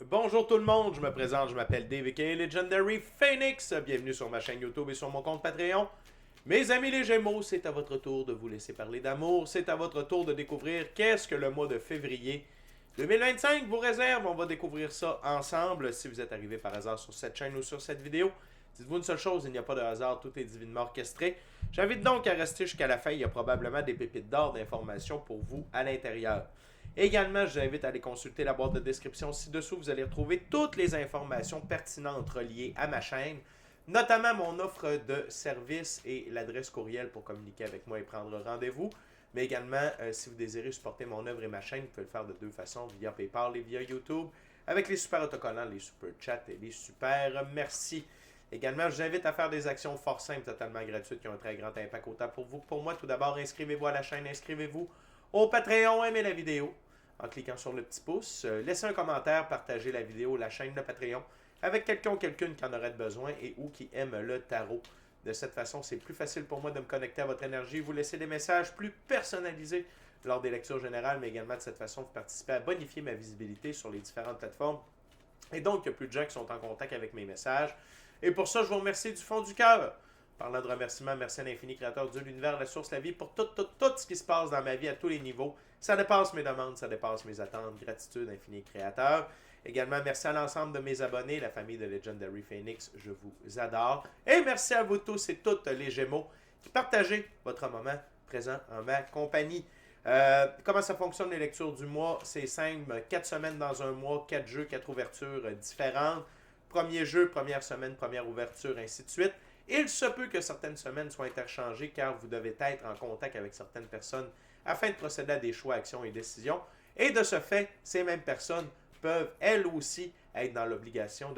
Bonjour tout le monde, je me présente, je m'appelle Dave aka Legendary Phoenix. Bienvenue sur ma chaîne YouTube et sur mon compte Patreon. Mes amis les Gémeaux, c'est à votre tour de vous laisser parler d'amour. C'est à votre tour de découvrir qu'est-ce que le mois de février 2025 vous réserve. On va découvrir ça ensemble. Si vous êtes arrivé par hasard sur cette chaîne ou sur cette vidéo, dites-vous une seule chose, il n'y a pas de hasard, tout est divinement orchestré. J'invite donc à rester jusqu'à la fin, il y a probablement des pépites d'or d'informations pour vous à l'intérieur. Également, je vous invite à aller consulter la boîte de description ci-dessous. Vous allez retrouver toutes les informations pertinentes reliées à ma chaîne, notamment mon offre de service et l'adresse courriel pour communiquer avec moi et prendre rendez-vous. Mais également, si vous désirez supporter mon œuvre et ma chaîne, vous pouvez le faire de deux façons, via PayPal et via YouTube, avec les super autocollants, les super chats et les super merci. Également, je vous invite à faire des actions fort simples, totalement gratuites, qui ont un très grand impact autant pour vous que pour moi. Tout d'abord, inscrivez-vous à la chaîne, inscrivez-vous au Patreon, aimez la vidéo en cliquant sur le petit pouce. Laissez un commentaire, partagez la vidéo, la chaîne, le Patreon, avec quelqu'un ou quelqu'une qui en aurait besoin et ou qui aime le tarot. De cette façon, c'est plus facile pour moi de me connecter à votre énergie, vous laisser des messages plus personnalisés lors des lectures générales, mais également de cette façon, vous participez à bonifier ma visibilité sur les différentes plateformes. Et donc, il y a plus de gens qui sont en contact avec mes messages. Et pour ça, je vous remercie du fond du cœur. Parlant de remerciements, merci à l'infini créateur Dieu, l'univers, la source, la vie, pour tout ce qui se passe dans ma vie à tous les niveaux. Ça dépasse mes demandes, ça dépasse mes attentes. Gratitude, infini créateur. Également, merci à l'ensemble de mes abonnés, la famille de Legendary Phoenix, je vous adore. Et merci à vous tous et toutes les Gémeaux qui partagez votre moment présent en ma compagnie. Comment ça fonctionne les lectures du mois? C'est simple, 4 semaines dans un mois, 4 jeux, 4 ouvertures différentes. Premier jeu, première semaine, première ouverture, ainsi de suite. Il se peut que certaines semaines soient interchangées car vous devez être en contact avec certaines personnes afin de procéder à des choix, actions et décisions. Et de ce fait, ces mêmes personnes peuvent elles aussi être dans l'obligation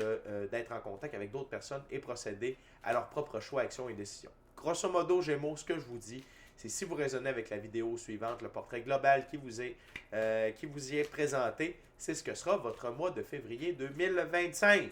d'être en contact avec d'autres personnes et procéder à leurs propres choix, actions et décisions. Grosso modo, Gémeaux, ce que je vous dis, c'est si vous raisonnez avec la vidéo suivante, le portrait global qui vous y est présenté, c'est ce que sera votre mois de février 2025.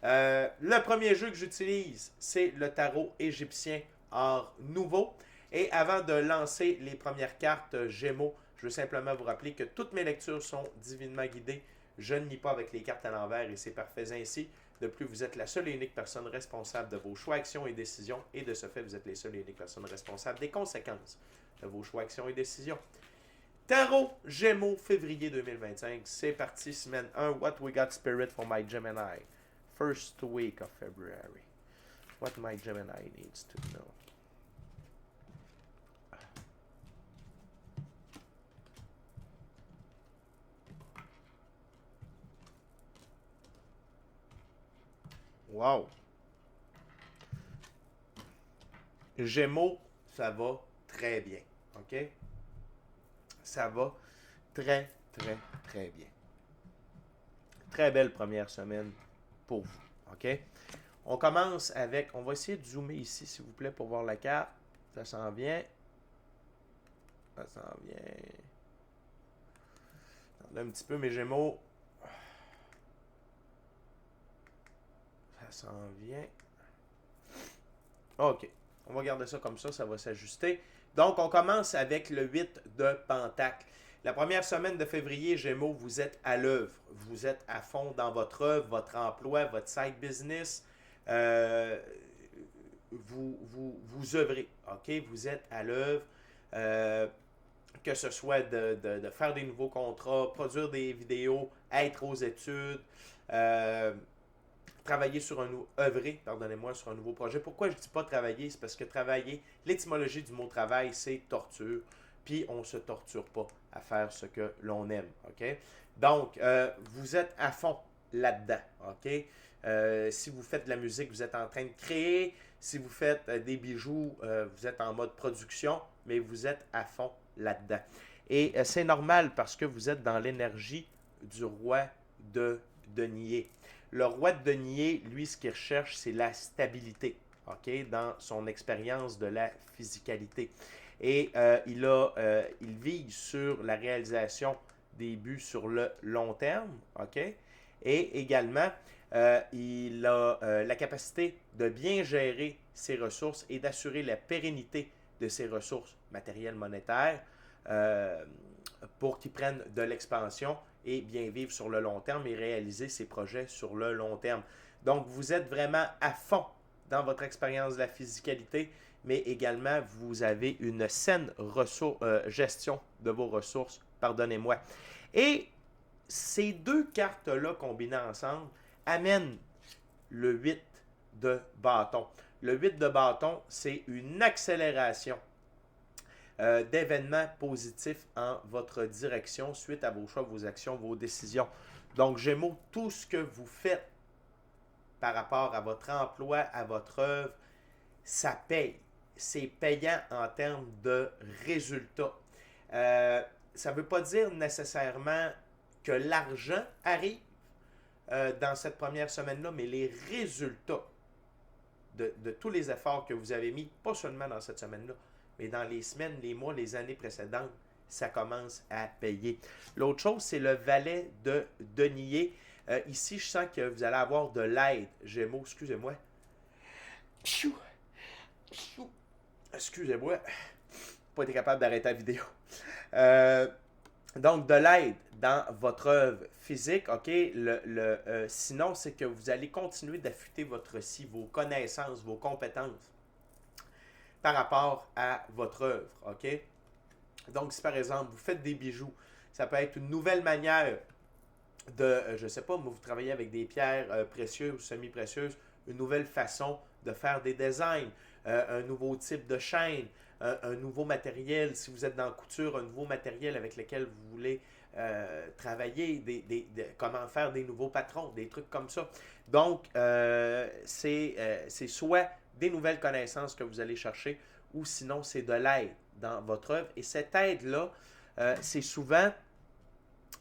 Le premier jeu que j'utilise, c'est le tarot égyptien Art Nouveau. Et avant de lancer les premières cartes Gémeaux, je veux simplement vous rappeler que toutes mes lectures sont divinement guidées. Je ne lis pas avec les cartes à l'envers et c'est parfait ainsi. De plus, vous êtes la seule et unique personne responsable de vos choix, actions et décisions. Et de ce fait, vous êtes les seules et uniques personnes responsables des conséquences de vos choix, actions et décisions. Tarot Gémeaux, février 2025. C'est parti, semaine 1. What we got spirit for my Gemini? First week of February. What my Gemini needs to know. Wow. Gémeaux, ça va très bien. OK? Ça va très bien. Très belle première semaine pour vous. OK? On commence avec... On va essayer de zoomer ici, s'il vous plaît, pour voir la carte. Ça s'en vient. Ça s'en vient. Attendez un petit peu, mes Gémeaux. Ça s'en vient. OK. On va garder ça comme ça va s'ajuster. Donc, on commence avec le 8 de Pentacle. La première semaine de février, Gémeaux, vous êtes à l'œuvre. Vous êtes à fond dans votre œuvre, votre emploi, votre side business. Vous œuvrez. OK? Vous êtes à l'œuvre. Que ce soit de faire des nouveaux contrats, produire des vidéos, être aux études, travailler sur œuvrer, pardonnez-moi, sur un nouveau projet. Pourquoi je dis pas travailler? C'est parce que travailler, l'étymologie du mot travail, c'est torture. Puis on se torture pas à faire ce que l'on aime, OK? Donc, vous êtes à fond là-dedans, OK? Si vous faites de la musique, vous êtes en train de créer. Si vous faites des bijoux, vous êtes en mode production, mais vous êtes à fond là-dedans. Et c'est normal parce que vous êtes dans l'énergie du roi de denier. Le roi de denier, lui, ce qu'il recherche, c'est la stabilité, OK, dans son expérience de la physicalité. Et il vise sur la réalisation des buts sur le long terme, OK? Et également, il a la capacité de bien gérer ses ressources et d'assurer la pérennité de ses ressources matérielles monétaires pour qu'ils prennent de l'expansion et bien vivre sur le long terme et réaliser ses projets sur le long terme. Donc, vous êtes vraiment à fond dans votre expérience de la physicalité, mais également, vous avez une saine gestion de vos ressources, pardonnez-moi. Et ces deux cartes-là combinées ensemble amènent le 8 de bâton. Le 8 de bâton, c'est une accélération d'événements positifs en votre direction suite à vos choix, vos actions, vos décisions. Donc, Gémeaux, tout ce que vous faites par rapport à votre emploi, à votre œuvre, ça paye. C'est payant en termes de résultats. Ça ne veut pas dire nécessairement que l'argent arrive dans cette première semaine-là, mais les résultats de tous les efforts que vous avez mis, pas seulement dans cette semaine-là, mais dans les semaines, les mois, les années précédentes, ça commence à payer. L'autre chose, c'est le valet de denier. Ici, je sens que vous allez avoir de l'aide. Gémeaux, excusez-moi. Excusez-moi. Pas été capable d'arrêter la vidéo. Donc, de l'aide dans votre œuvre physique, OK? Sinon, c'est que vous allez continuer d'affûter votre si, vos connaissances, vos compétences par rapport à votre œuvre, OK? Donc, si par exemple, vous faites des bijoux, ça peut être une nouvelle manière de, je ne sais pas, vous travaillez avec des pierres précieuses ou semi-précieuses, une nouvelle façon de faire des designs, un nouveau type de chaîne, un nouveau matériel, si vous êtes dans la couture, un nouveau matériel avec lequel vous voulez travailler, comment faire des nouveaux patrons, des trucs comme ça. Donc, c'est soit des nouvelles connaissances que vous allez chercher ou sinon c'est de l'aide dans votre œuvre. Et cette aide-là, c'est souvent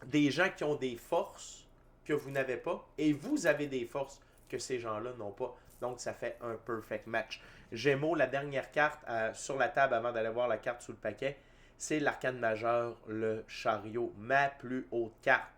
des gens qui ont des forces que vous n'avez pas et vous avez des forces que ces gens-là n'ont pas. Donc, ça fait un perfect match. Gémeaux, la dernière carte sur la table avant d'aller voir la carte sous le paquet, c'est l'arcane majeur, le chariot, ma plus haute carte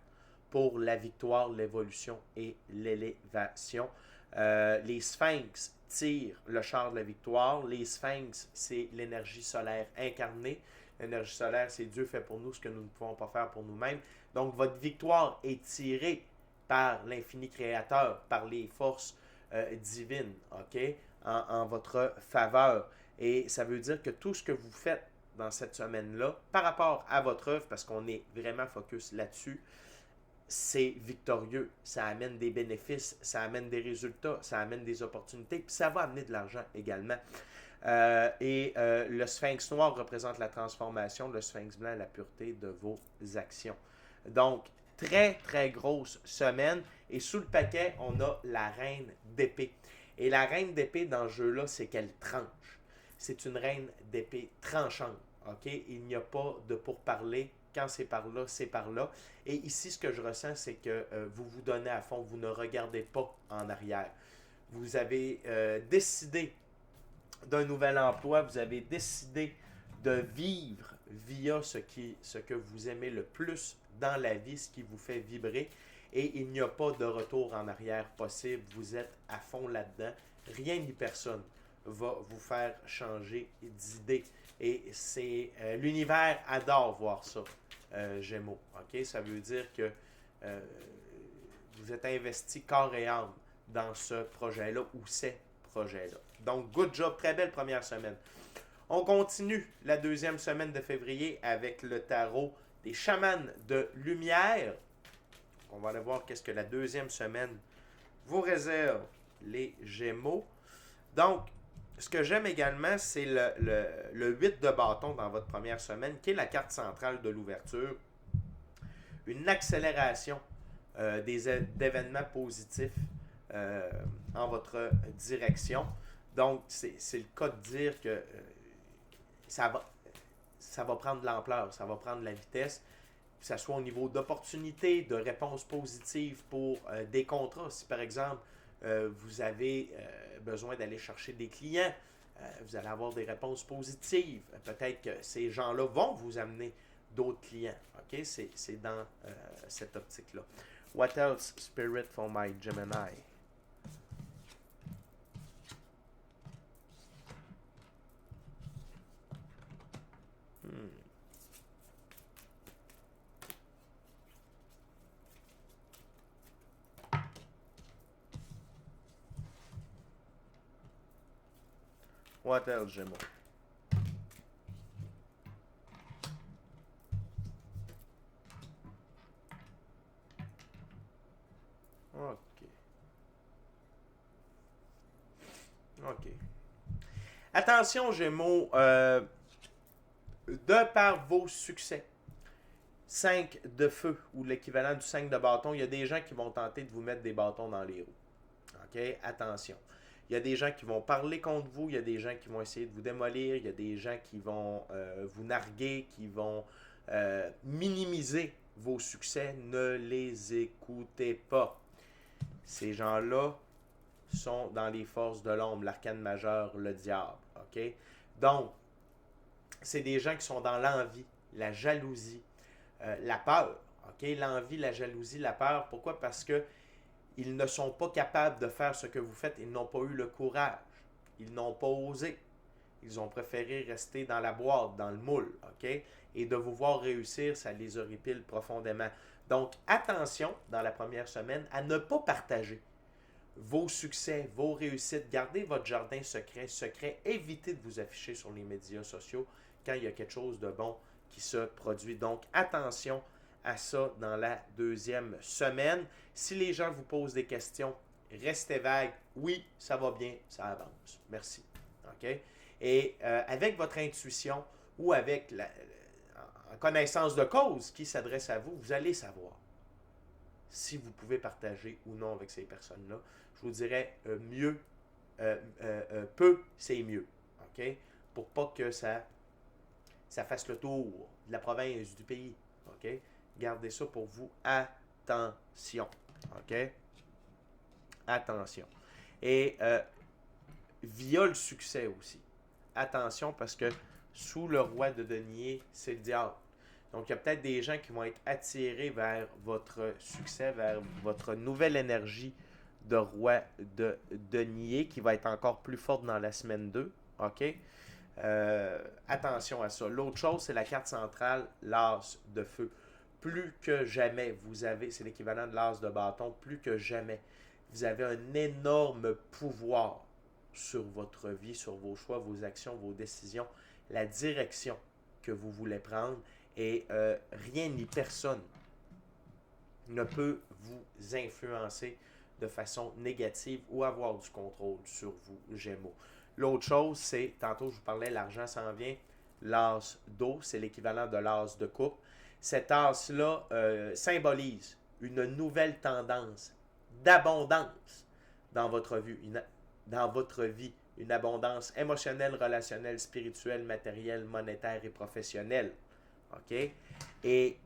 pour la victoire, l'évolution et l'élévation. Les sphinx tirent le char de la victoire. Les sphinx, c'est l'énergie solaire incarnée. L'énergie solaire, c'est Dieu fait pour nous ce que nous ne pouvons pas faire pour nous-mêmes. Donc, votre victoire est tirée par l'infini créateur, par les forces divines, OK, en votre faveur. Et ça veut dire que tout ce que vous faites dans cette semaine-là, par rapport à votre œuvre, parce qu'on est vraiment focus là-dessus, c'est victorieux. Ça amène des bénéfices, ça amène des résultats, ça amène des opportunités, puis ça va amener de l'argent également. Le sphinx noir représente la transformation, le sphinx blanc la pureté de vos actions. Donc, très, très grosse semaine. Et sous le paquet, on a la reine d'épée. Et la reine d'épée dans ce jeu-là, c'est qu'elle tranche. C'est une reine d'épée tranchante. OK? Il n'y a pas de pourparler. Quand c'est par là, c'est par là. Et ici, ce que je ressens, c'est que vous vous donnez à fond. Vous ne regardez pas en arrière. Vous avez décidé d'un nouvel emploi. Vous avez décidé de vivre via ce que vous aimez le plus dans la vie, ce qui vous fait vibrer. Et il n'y a pas de retour en arrière possible. Vous êtes à fond là-dedans. Rien ni personne va vous faire changer d'idée. Et c'est l'univers adore voir ça, Gémeaux. OK? Ça veut dire que vous êtes investi corps et âme dans ce projet-là ou ces projets-là. Donc, good job. Très belle première semaine. On continue la deuxième semaine de février avec le tarot des chamans de lumière. On va aller voir qu'est-ce que la deuxième semaine vous réserve, les Gémeaux. Donc, ce que j'aime également, c'est le 8 de bâton dans votre première semaine, qui est la carte centrale de l'ouverture. Une accélération d'événements positifs en votre direction. Donc, c'est le cas de dire que ça va prendre de l'ampleur, ça va prendre de la vitesse, que ce soit au niveau d'opportunités, de réponses positives pour des contrats. Si par exemple, vous avez besoin d'aller chercher des clients, vous allez avoir des réponses positives. Peut-être que ces gens-là vont vous amener d'autres clients. OK? C'est dans cette optique-là. What else, Spirit, for my Gemini? What else, Gémeaux? OK. OK. Attention, Gémeaux, de par vos succès, 5 de feu ou l'équivalent du 5 de bâton, il y a des gens qui vont tenter de vous mettre des bâtons dans les roues. OK? Attention. Il y a des gens qui vont parler contre vous, il y a des gens qui vont essayer de vous démolir, il y a des gens qui vont vous narguer, qui vont minimiser vos succès. Ne les écoutez pas. Ces gens-là sont dans les forces de l'ombre, l'arcane majeur, le diable. OK? Donc, c'est des gens qui sont dans l'envie, la jalousie, la peur. OK? L'envie, la jalousie, la peur. Pourquoi? Parce que ils ne sont pas capables de faire ce que vous faites. Ils n'ont pas eu le courage. Ils n'ont pas osé. Ils ont préféré rester dans la boîte, dans le moule. OK? Et de vous voir réussir, ça les horripile profondément. Donc, attention, dans la première semaine, à ne pas partager vos succès, vos réussites. Gardez votre jardin secret. Évitez de vous afficher sur les médias sociaux quand il y a quelque chose de bon qui se produit. Donc, attention à ça dans la deuxième semaine. Si les gens vous posent des questions, restez vague. Oui, ça va bien, ça avance. Merci. OK? Et avec votre intuition ou avec en connaissance de cause qui s'adresse à vous, vous allez savoir si vous pouvez partager ou non avec ces personnes-là. Je vous dirais mieux, peu, c'est mieux. OK? Pour pas que ça fasse le tour de la province, du pays. OK? Gardez ça pour vous. Attention. OK? Attention. Et via le succès aussi. Attention parce que sous le roi de denier, c'est le diable. Donc, il y a peut-être des gens qui vont être attirés vers votre succès, vers votre nouvelle énergie de roi de denier qui va être encore plus forte dans la semaine 2. OK? Attention à ça. L'autre chose, c'est la carte centrale, l'as de feu. Plus que jamais, vous avez, c'est l'équivalent de l'as de bâton, plus que jamais, vous avez un énorme pouvoir sur votre vie, sur vos choix, vos actions, vos décisions, la direction que vous voulez prendre. Et rien ni personne ne peut vous influencer de façon négative ou avoir du contrôle sur vous, Gémeaux. L'autre chose, c'est, tantôt je vous parlais, l'argent s'en vient, l'as d'eau, c'est l'équivalent de l'as de coupe. Cet as-là symbolise une nouvelle tendance d'abondance dans votre vie, une abondance émotionnelle, relationnelle, spirituelle, matérielle, monétaire et professionnelle. OK? Et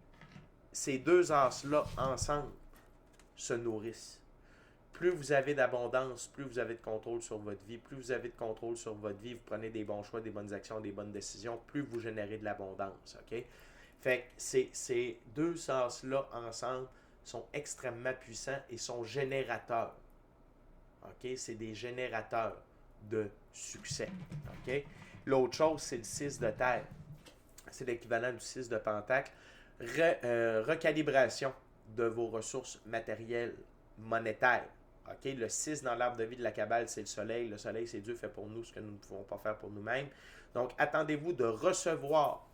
ces deux as-là, ensemble, se nourrissent. Plus vous avez d'abondance, plus vous avez de contrôle sur votre vie. Plus vous avez de contrôle sur votre vie, vous prenez des bons choix, des bonnes actions, des bonnes décisions, plus vous générez de l'abondance. OK? Fait que ces deux as-là, ensemble, sont extrêmement puissants et sont générateurs. OK? C'est des générateurs de succès. OK? L'autre chose, c'est le 6 de terre. C'est l'équivalent du 6 de pentacle. Recalibration de vos ressources matérielles, monétaires. Okay? Le 6 dans l'arbre de vie de la Kabbale, c'est le soleil. Le soleil, c'est Dieu fait pour nous ce que nous ne pouvons pas faire pour nous-mêmes. Donc, attendez-vous de recevoir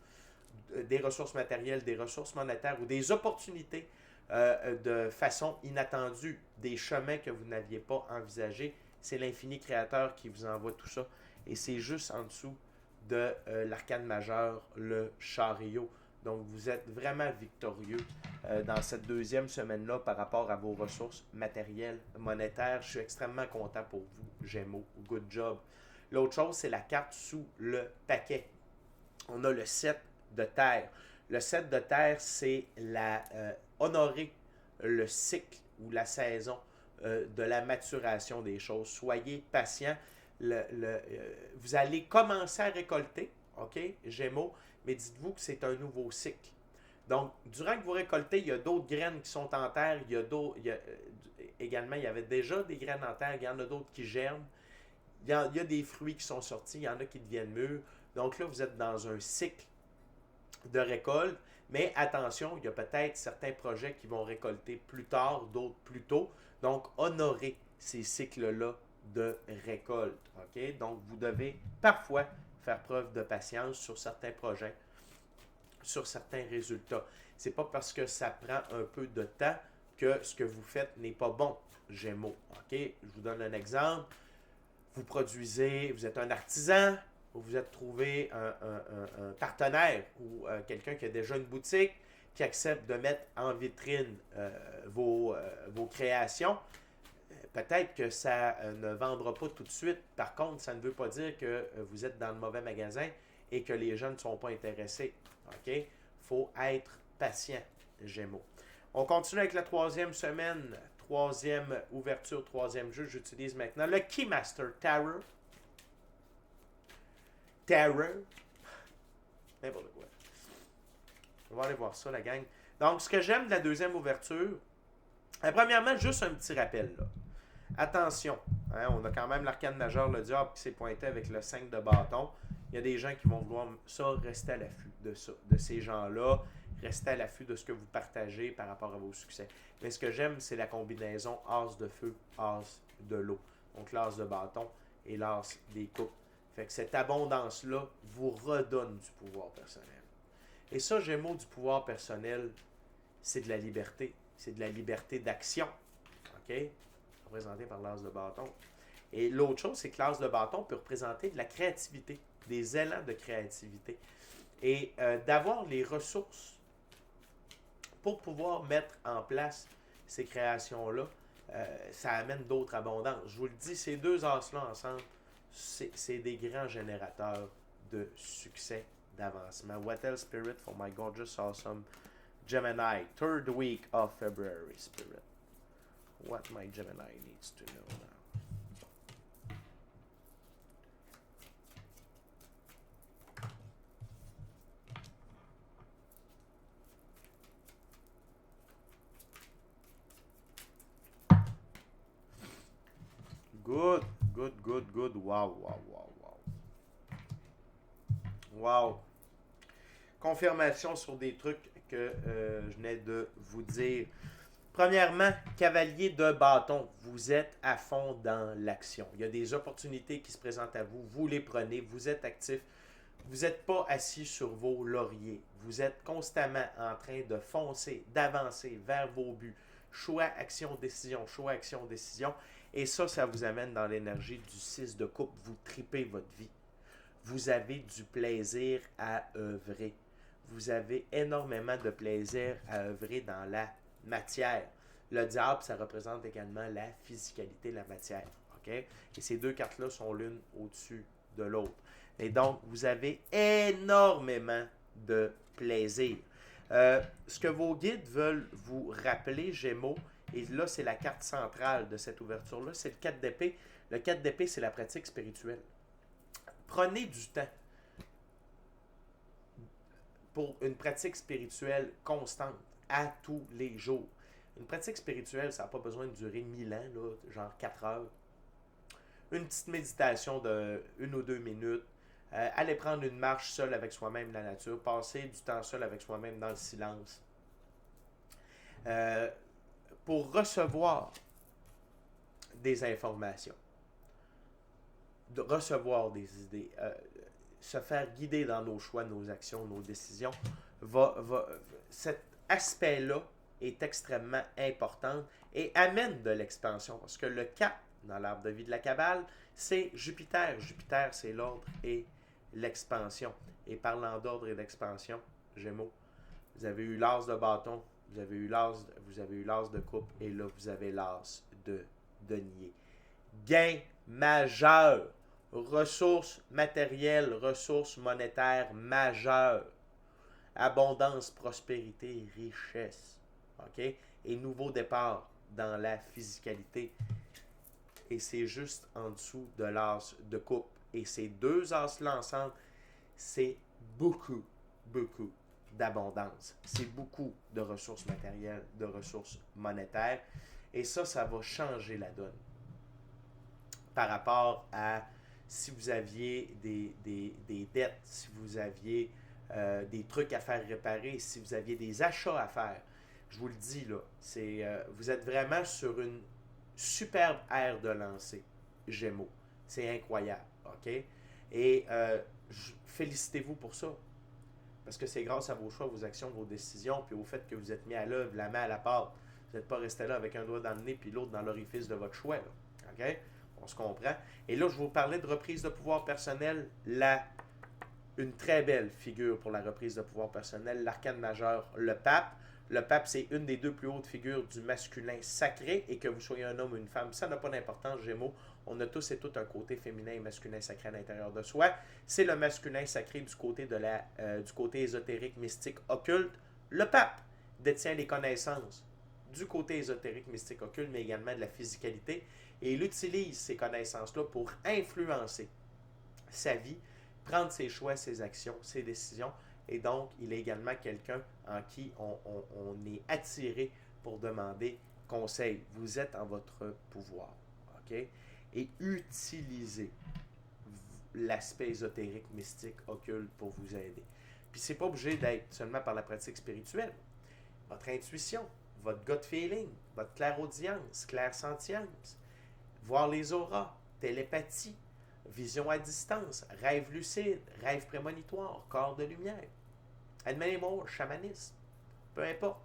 des ressources matérielles, des ressources monétaires ou des opportunités de façon inattendue, des chemins que vous n'aviez pas envisagés. C'est l'infini créateur qui vous envoie tout ça. Et c'est juste en dessous de l'arcane majeur, le chariot. Donc, vous êtes vraiment victorieux dans cette deuxième semaine-là par rapport à vos ressources matérielles, monétaires. Je suis extrêmement content pour vous, Gémeaux. Good job. L'autre chose, c'est la carte sous le paquet. On a le 7 de terre. Le 7 de terre, c'est honorer le cycle ou la saison de la maturation des choses. Soyez patient. Vous allez commencer à récolter, OK, Gémeaux, mais dites-vous que c'est un nouveau cycle. Donc, durant que vous récoltez, il y a d'autres graines qui sont en terre, également, il y avait déjà des graines en terre, il y en a d'autres qui germent, il y a des fruits qui sont sortis, il y en a qui deviennent mûrs. Donc là, vous êtes dans un cycle de récolte, mais attention, il y a peut-être certains projets qui vont récolter plus tard, d'autres plus tôt. Donc, honorez ces cycles-là de récolte. OK? Donc, vous devez parfois faire preuve de patience sur certains projets, sur certains résultats. C'est pas parce que ça prend un peu de temps que ce que vous faites n'est pas bon, Gémeaux. OK? Je vous donne un exemple. Vous produisez, vous êtes un artisan, vous êtes trouvé un partenaire ou quelqu'un qui a déjà une boutique, qui accepte de mettre en vitrine vos créations. Peut-être que ça ne vendra pas tout de suite. Par contre, ça ne veut pas dire que vous êtes dans le mauvais magasin et que les gens ne sont pas intéressés. OK? Il faut être patient, Gémeaux. On continue avec la troisième semaine, troisième ouverture, troisième jeu. J'utilise maintenant le Keymaster Terror. N'importe quoi. On va aller voir ça, la gang. Donc, ce que j'aime de la deuxième ouverture, premièrement, juste un petit rappel, là. Attention, hein, on a quand même l'arcane majeur, le diable, qui s'est pointé avec le 5 de bâton. Il y a des gens qui vont vouloir ça, rester à l'affût de ça, de ces gens-là, rester à l'affût de ce que vous partagez par rapport à vos succès. Mais ce que j'aime, c'est la combinaison as de feu, as de l'eau. Donc l'as de bâton et l'as des coupes. Fait que cette abondance-là vous redonne du pouvoir personnel. Et ça, Gémeaux, du pouvoir personnel, c'est de la liberté. C'est de la liberté d'action. OK? Représenté par l'as de bâton. Et l'autre chose, c'est que l'as de bâton peut représenter de la créativité, des élans de créativité. Et d'avoir les ressources pour pouvoir mettre en place ces créations-là, ça amène d'autres abondances. Je vous le dis, ces deux as-là ensemble, c'est des grands générateurs de succès, d'avancement. What else, Spirit, for my gorgeous, awesome Gemini, third week of February, Spirit. What my Gemini needs to know now. Good, good, good, good. Wow, wow, wow, wow. Wow. Confirmation sur des trucs que je venais de vous dire. Premièrement, cavalier de bâton, vous êtes à fond dans l'action. Il y a des opportunités qui se présentent à vous, vous les prenez, vous êtes actif. Vous n'êtes pas assis sur vos lauriers. Vous êtes constamment en train de foncer, d'avancer vers vos buts. Choix, action, décision, choix, action, décision. Et ça vous amène dans l'énergie du 6 de coupe. Vous tripez votre vie. Vous avez du plaisir à œuvrer. Vous avez énormément de plaisir à œuvrer dans la matière. Le diable, ça représente également la physicalité, la matière. Okay? Et ces deux cartes-là sont l'une au-dessus de l'autre. Et donc, vous avez énormément de plaisir. Ce que vos guides veulent vous rappeler, Gémeaux, et là, c'est la carte centrale de cette ouverture-là, c'est le 4 d'épée. Le 4 d'épée, c'est la pratique spirituelle. Prenez du temps pour une pratique spirituelle constante, à tous les jours. Une pratique spirituelle, ça n'a pas besoin de durer 1000 ans, là, genre 4 heures. Une petite méditation de 1 ou 2 minutes. Aller prendre une marche seul avec soi-même dans la nature. Passer du temps seul avec soi-même dans le silence. Pour recevoir des informations. De recevoir des idées. Se faire guider dans nos choix, nos actions, nos décisions. Cet aspect-là est extrêmement important et amène de l'expansion. Parce que le 4 dans l'arbre de vie de la Kabbale, c'est Jupiter. Jupiter, c'est l'ordre et l'expansion. Et parlant d'ordre et d'expansion, Gémeaux, vous avez eu l'as de bâton, vous avez eu l'as de coupe, et là, vous avez l'as de denier. Gain majeur. Ressources matérielles, ressources monétaires majeures. Abondance, prospérité, richesse. OK? Et nouveau départ dans la physicalité. Et c'est juste en dessous de l'as de coupe. Et ces deux as-là ensemble, c'est beaucoup, beaucoup d'abondance. C'est beaucoup de ressources matérielles, de ressources monétaires. Et ça va changer la donne. Par rapport à si vous aviez des dettes, si vous aviez des trucs à faire réparer, si vous aviez des achats à faire. Je vous le dis, là, vous êtes vraiment sur une superbe ère de lancer. Gémeaux. C'est incroyable, OK? Et félicitez-vous pour ça. Parce que c'est grâce à vos choix, vos actions, vos décisions, puis au fait que vous êtes mis à l'œuvre, la main à la pâte. Vous n'êtes pas resté là avec un doigt dans le nez puis l'autre dans l'orifice de votre choix. Là. OK? On se comprend. Et là, je vous parlais de reprise de pouvoir personnel. Une très belle figure pour la reprise de pouvoir personnel, l'arcane majeur, le pape. Le pape, c'est une des deux plus hautes figures du masculin sacré, et que vous soyez un homme ou une femme, ça n'a pas d'importance, Gémeaux. On a tous et toutes un côté féminin et masculin sacré à l'intérieur de soi. C'est le masculin sacré du côté, du côté ésotérique, mystique, occulte. Le pape détient les connaissances du côté ésotérique, mystique, occulte, mais également de la physicalité, et il utilise ces connaissances-là pour influencer sa vie, prendre ses choix, ses actions, ses décisions. Et donc, il est également quelqu'un en qui on est attiré pour demander conseil. Vous êtes en votre pouvoir. OK? Et utilisez l'aspect ésotérique, mystique, occulte pour vous aider. Puis c'est pas obligé d'être seulement par la pratique spirituelle. Votre intuition, votre gut feeling, votre clairaudience, clairsentience, voir les auras, télépathie, vision à distance, rêve lucide, rêve prémonitoire, corps de lumière, animal, chamanisme, peu importe.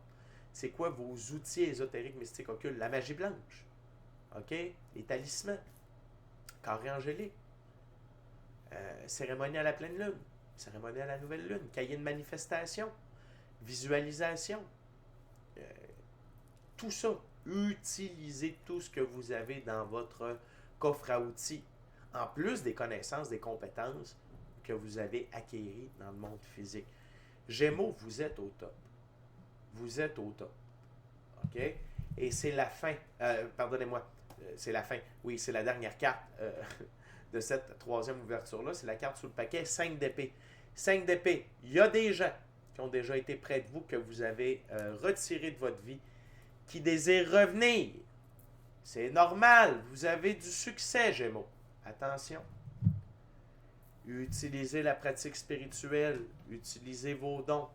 C'est quoi vos outils ésotériques, mystiques, occultes? La magie blanche, OK? Les talismans, carré angélique, cérémonie à la pleine lune, cérémonie à la nouvelle lune, cahier de manifestation, visualisation, tout ça. Utilisez tout ce que vous avez dans votre coffre à outils, en plus des connaissances, des compétences que vous avez acquéries dans le monde physique. Gémeaux, vous êtes au top. Vous êtes au top. OK? Et c'est la fin. Pardonnez-moi. C'est la fin. Oui, c'est la dernière carte de cette troisième ouverture-là. C'est la carte sous le paquet 5 d'épée. 5 d'épée. Il y a des gens qui ont déjà été près de vous, que vous avez retiré de votre vie, qui désirent revenir. C'est normal. Vous avez du succès, Gémeaux. Attention. Utilisez la pratique spirituelle. Utilisez vos dons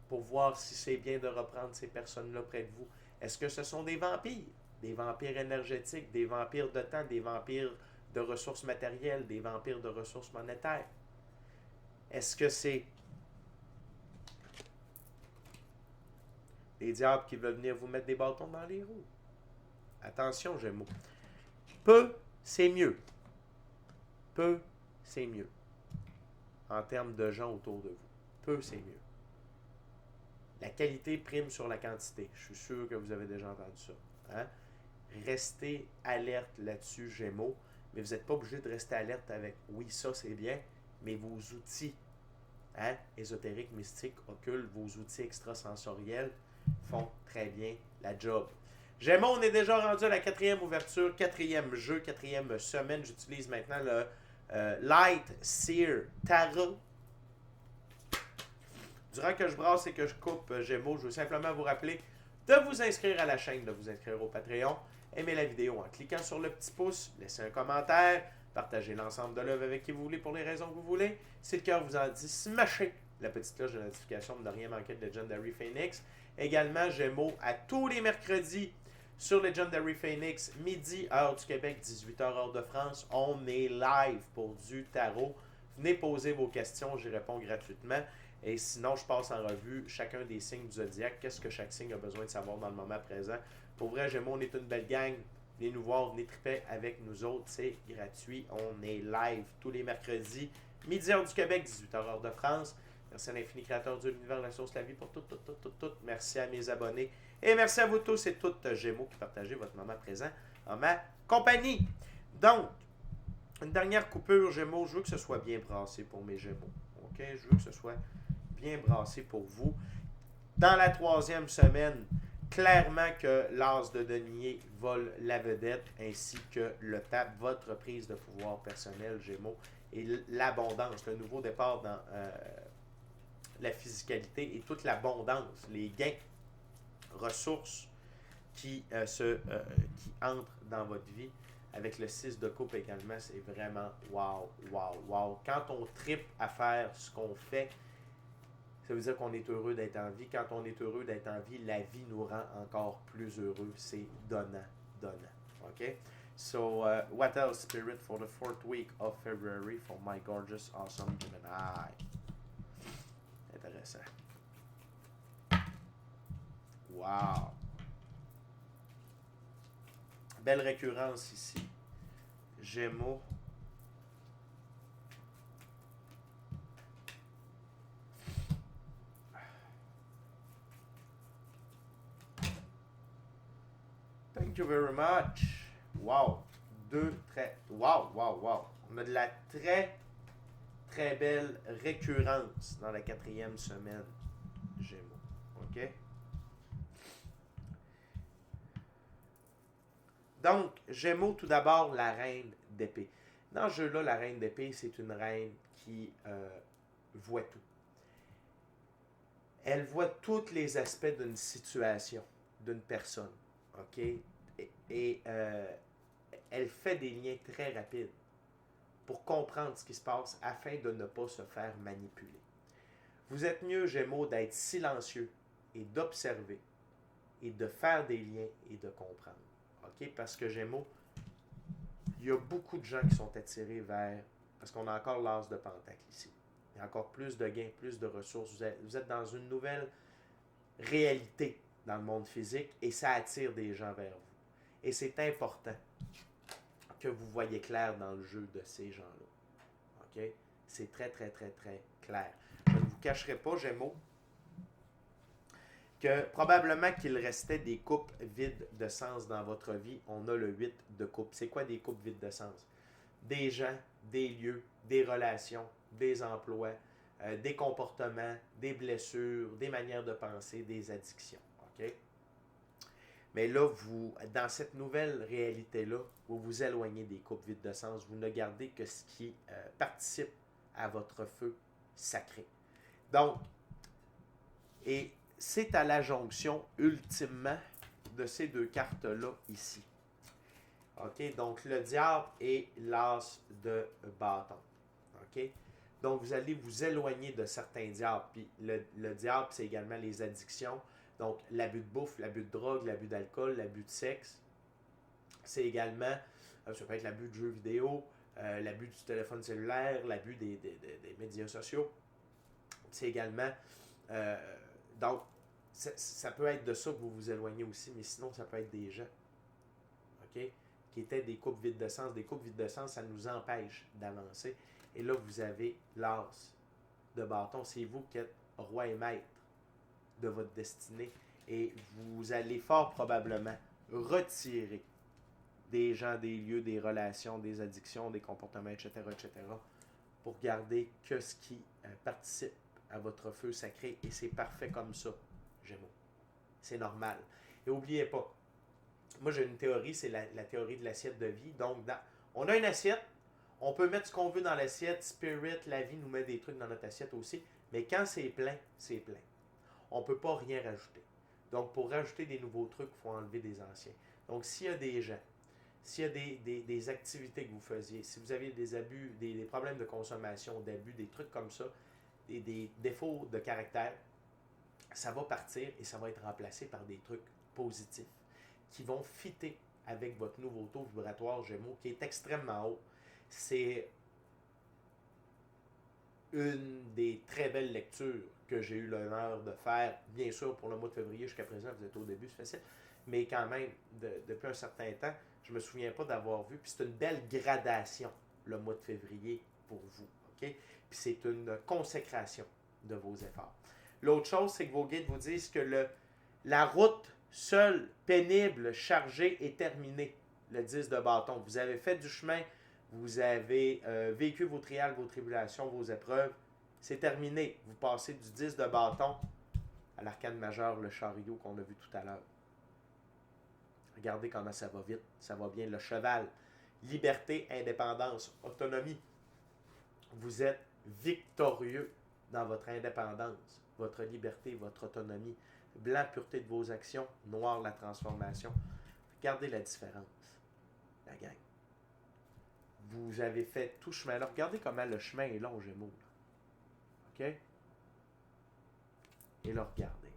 pour voir si c'est bien de reprendre ces personnes-là près de vous. Est-ce que ce sont des vampires? Des vampires énergétiques, des vampires de temps, des vampires de ressources matérielles, des vampires de ressources monétaires? Est-ce que c'est des diables qui veulent venir vous mettre des bâtons dans les roues? Attention, Gémeaux. Peu, c'est mieux. Peu, c'est mieux. En termes de gens autour de vous. Peu, c'est mieux. La qualité prime sur la quantité. Je suis sûr que vous avez déjà entendu ça. Hein? Restez alerte là-dessus, Gémeaux. Mais vous n'êtes pas obligé de rester alerte avec « oui, ça c'est bien », mais vos outils ésotériques, mystiques, occultes, vos outils extrasensoriels font très bien la job. Gémeaux, on est déjà rendu à la 4e ouverture, 4e jeu, 4e semaine. J'utilise maintenant le Light Seer Tarot. Durant que je brasse et que je coupe, Gémeaux, je veux simplement vous rappeler de vous inscrire à la chaîne, de vous inscrire au Patreon, aimer la vidéo en cliquant sur le petit pouce, laisser un commentaire, partager l'ensemble de l'œuvre avec qui vous voulez pour les raisons que vous voulez. Si le cœur vous en dit, smashez la petite cloche de notification pour ne rien manquer de Legendary Phoenix. Également, Gémeaux, à tous les mercredis sur Legendary Phoenix, midi, heure du Québec, 18h, heure de France. On est live pour du tarot. Venez poser vos questions, j'y réponds gratuitement. Et sinon, je passe en revue chacun des signes du zodiaque. Qu'est-ce que chaque signe a besoin de savoir dans le moment présent. Pour vrai, Gémeaux, on est une belle gang. Venez nous voir, venez triper avec nous autres. C'est gratuit. On est live tous les mercredis, midi, heure du Québec, 18h, heure de France. Merci à l'infini créateur de l'univers, la source, la vie pour tout. Merci à mes abonnés. Et merci à vous tous et toutes, Gémeaux, qui partagez votre moment présent en ma compagnie. Donc, une dernière coupure, Gémeaux. Je veux que ce soit bien brassé pour mes Gémeaux. OK? Je veux que ce soit bien brassé pour vous. Dans la 3e semaine, clairement que l'as de denier vole la vedette, ainsi que le pape, votre prise de pouvoir personnel, Gémeaux, et l'abondance, le nouveau départ dans la physicalité et toute l'abondance, les gains, ressources qui entrent dans votre vie. Avec le 6 de coupe également, c'est vraiment wow. Quand on tripe à faire ce qu'on fait, ça veut dire qu'on est heureux d'être en vie. Quand on est heureux d'être en vie, la vie nous rend encore plus heureux. C'est donnant. OK? So, what else, Spirit, for the 4th week of February for my gorgeous, awesome Gemini? Intéressant. Wow! Belle récurrence ici. Gémeaux. Thank you very much. Wow. Wow, wow, wow. On a de la très belle récurrence dans la 4e semaine. Gémeaux. OK? Donc, Gémeaux, tout d'abord, la reine d'épée. Dans ce jeu-là, la reine d'épée, c'est une reine qui voit tout. Elle voit tous les aspects d'une situation, d'une personne. OK? Et elle fait des liens très rapides pour comprendre ce qui se passe afin de ne pas se faire manipuler. Vous êtes mieux, Gémeaux, d'être silencieux et d'observer et de faire des liens et de comprendre. OK? Parce que Gémeaux, il y a beaucoup de gens qui sont attirés vers... Parce qu'on a encore l'as de Pentacle ici. Il y a encore plus de gains, plus de ressources. Vous êtes dans une nouvelle réalité dans le monde physique et ça attire des gens vers vous. Et c'est important que vous voyez clair dans le jeu de ces gens-là. OK? C'est très clair. Je ne vous cacherai pas, Gémeaux, que probablement qu'il restait des coupes vides de sens dans votre vie. On a le 8 de coupe. C'est quoi des coupes vides de sens? Des gens, des lieux, des relations, des emplois, des comportements, des blessures, des manières de penser, des addictions. OK? Mais là, dans cette nouvelle réalité-là, vous vous éloignez des coupes vides de sens. Vous ne gardez que ce qui participe à votre feu sacré. Donc, et c'est à la jonction, ultimement, de ces deux cartes-là ici. OK? Donc, le diable et l'as de bâton. OK? Donc, vous allez vous éloigner de certains diables. Puis, le diable, c'est également les addictions. Donc, l'abus de bouffe, l'abus de drogue, l'abus d'alcool, l'abus de sexe. C'est également, ça peut être l'abus de jeux vidéo, l'abus du téléphone cellulaire, l'abus des médias sociaux. C'est également... donc, ça peut être de ça que vous vous éloignez aussi, mais sinon, ça peut être des gens, OK, qui étaient des coupes vides de sens. Des coupes vides de sens, ça nous empêche d'avancer. Et là, vous avez l'as de bâton. C'est vous qui êtes roi et maître de votre destinée. Et vous allez fort probablement retirer des gens, des lieux, des relations, des addictions, des comportements, etc., pour garder que ce qui participe à votre feu sacré. Et c'est parfait comme ça, Gémeaux. C'est normal. Et n'oubliez pas, moi j'ai une théorie, c'est la théorie de l'assiette de vie. Donc, on a une assiette, on peut mettre ce qu'on veut dans l'assiette. Spirit, la vie nous met des trucs dans notre assiette aussi. Mais quand c'est plein, c'est plein. On ne peut pas rien rajouter. Donc, pour rajouter des nouveaux trucs, il faut enlever des anciens. Donc, s'il y a des gens, s'il y a des activités que vous faisiez, si vous avez des abus, des problèmes de consommation, d'abus, des trucs comme ça, des défauts de caractère, ça va partir et ça va être remplacé par des trucs positifs qui vont fitter avec votre nouveau taux vibratoire Gémeaux qui est extrêmement haut. C'est une des très belles lectures que j'ai eu l'honneur de faire, bien sûr pour le mois de février jusqu'à présent, vous êtes au début, c'est facile, mais quand même, depuis un certain temps, je ne me souviens pas d'avoir vu, puis c'est une belle gradation, le mois de février, pour vous, OK? Puis c'est une consécration de vos efforts. L'autre chose, c'est que vos guides vous disent que la route seule, pénible, chargée est terminée, le 10 de bâton. Vous avez fait du chemin, vous avez vécu vos trials, vos tribulations, vos épreuves. C'est terminé. Vous passez du 10 de bâton à l'arcane majeur, le chariot qu'on a vu tout à l'heure. Regardez comment ça va vite. Ça va bien. Le cheval. Liberté, indépendance, autonomie. Vous êtes victorieux dans votre indépendance, votre liberté, votre autonomie. Blanc, pureté de vos actions. Noir, la transformation. Regardez la différence, la gang. Vous avez fait tout chemin là. Regardez comment le chemin est long, Gémeaux. OK? Et là, regardez.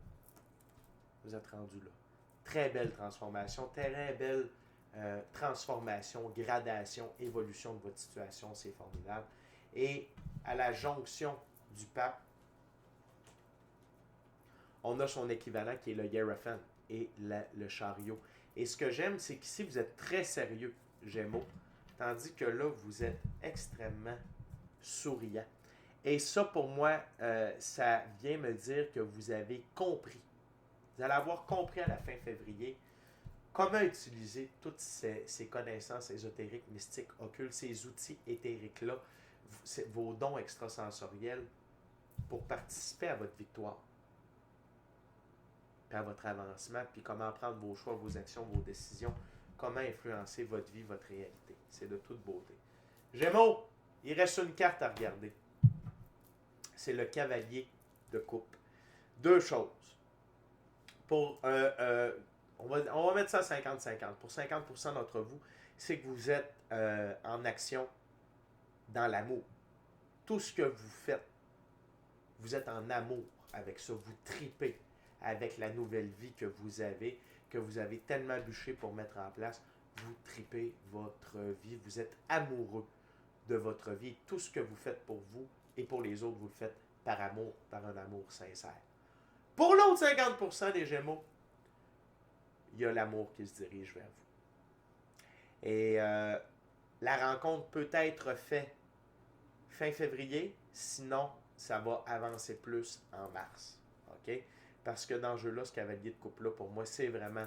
Vous êtes rendu là. Très belle transformation, très belle transformation, gradation, évolution de votre situation, c'est formidable. Et à la jonction du pape, on a son équivalent qui est le Hiérophant et le chariot. Et ce que j'aime, c'est qu'ici, vous êtes très sérieux, Gémeaux, tandis que là, vous êtes extrêmement souriant. Et ça, pour moi, ça vient me dire que vous avez compris. Vous allez avoir compris à la fin février comment utiliser toutes ces connaissances ésotériques, mystiques, occultes, ces outils éthériques-là, vos dons extrasensoriels, pour participer à votre victoire, puis à votre avancement, puis comment prendre vos choix, vos actions, vos décisions, comment influencer votre vie, votre réalité. C'est de toute beauté. Gémeaux, il reste une carte à regarder. C'est le cavalier de coupe. Deux choses. Pour, on va mettre ça à 50-50. Pour 50% d'entre vous, c'est que vous êtes en action dans l'amour. Tout ce que vous faites, vous êtes en amour avec ça. Vous tripez avec la nouvelle vie que vous avez tellement bûché pour mettre en place. Vous tripez votre vie. Vous êtes amoureux de votre vie. Tout ce que vous faites pour vous et pour les autres, vous le faites par amour, par un amour sincère. Pour l'autre 50% des Gémeaux, il y a l'amour qui se dirige vers vous. Et la rencontre peut être faite fin février, sinon ça va avancer plus en mars. OK? Parce que dans ce jeu-là, ce cavalier de coupe-là, pour moi, c'est vraiment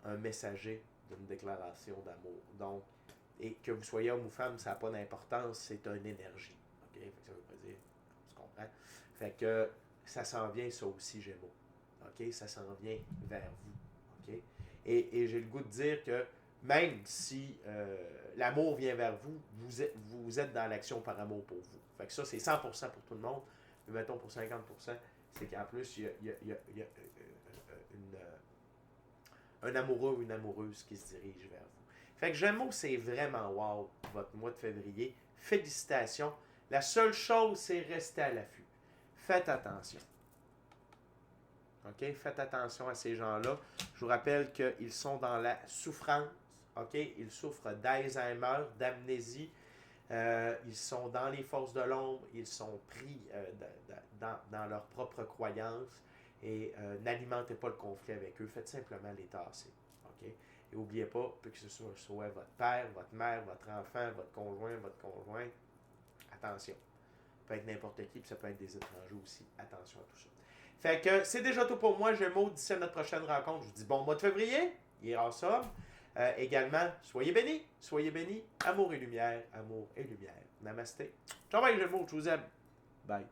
un messager d'une déclaration d'amour. Donc, et que vous soyez homme ou femme, ça n'a pas d'importance, c'est une énergie. OK? Fait que ça veut pas dire, tu comprends? Fait que ça s'en vient, ça aussi, Gémeaux. OK? Ça s'en vient vers vous. OK? Et j'ai le goût de dire que même si l'amour vient vers vous, vous êtes dans l'action par amour pour vous. Fait que ça, c'est 100% pour tout le monde. Mais mettons pour 50%, c'est qu'en plus, il y a un amoureux ou une amoureuse qui se dirige vers vous. Fait que Gémeaux, c'est vraiment wow, votre mois de février. Félicitations. La seule chose, c'est rester à l'affût. Faites attention. OK? Faites attention à ces gens-là. Je vous rappelle qu'ils sont dans la souffrance. OK? Ils souffrent d'Alzheimer, d'amnésie. Ils sont dans les forces de l'ombre. Ils sont pris dans leurs propres croyances. Et n'alimentez pas le conflit avec eux. Faites simplement les tasser. OK? Et n'oubliez pas, que ce soit votre père, votre mère, votre enfant, votre conjoint. Attention. Ça peut être n'importe qui, puis ça peut être des étrangers aussi. Attention à tout ça. Fait que c'est déjà tout pour moi, Gémeaux. D'ici à notre prochaine rencontre, je vous dis bon mois de février. Il est ensemble. Également, soyez bénis. Amour et lumière. Namasté. Ciao, bye, Gémeaux. Je vous aime. Bye.